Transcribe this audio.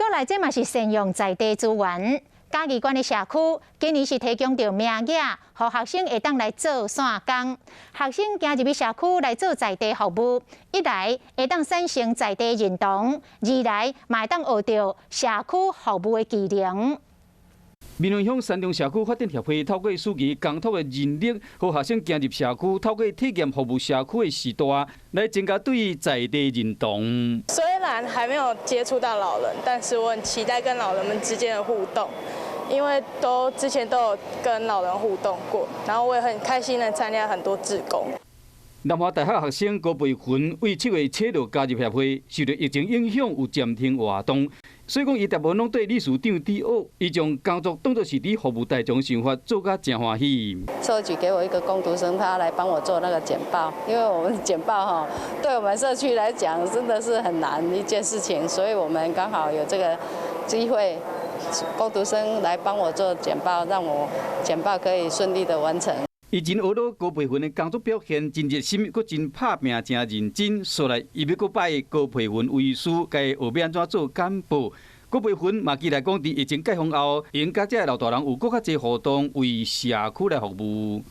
过来，这嘛是善用在地资源。嘉义县的社区今年是提供着名额，让学生会当来做散工。学生行入去社区来做在地服务，一来会当产生在地认同，二来嘛会当学到社区服务的技能。民雄乡山中社区发展协会透过暑期工作的人力，和学生行入社区，透过体验服务社区的时代，来增加对在地认同。虽然还没有接触到老人，但是我很期待跟老人们之间的互动，因为之前都有跟老人互动过，然后我也很开心的参加很多志工。南华大学学生高培群为7月7日加入协会，受到疫情影响有暂停活动，所以讲伊大部分拢对理事长致恶，伊将工作当作是伫服务大众生活，做甲真欢喜。社局给我一个工读生，他来帮我做那个简报，因为我们简报对我们社区来讲真的是很难一件事情，所以我们刚好有这个机会，工读生来帮我做简报，让我简报可以顺利的完成。以前学到高培群的工作表现真热心，佮真拍拼、真认真。所来，伊要佮拜高培群为师，该学要安怎做干部。高培群嘛，记来讲，伫疫情解封后，因甲这老大人有更较侪活动，为社区来服务。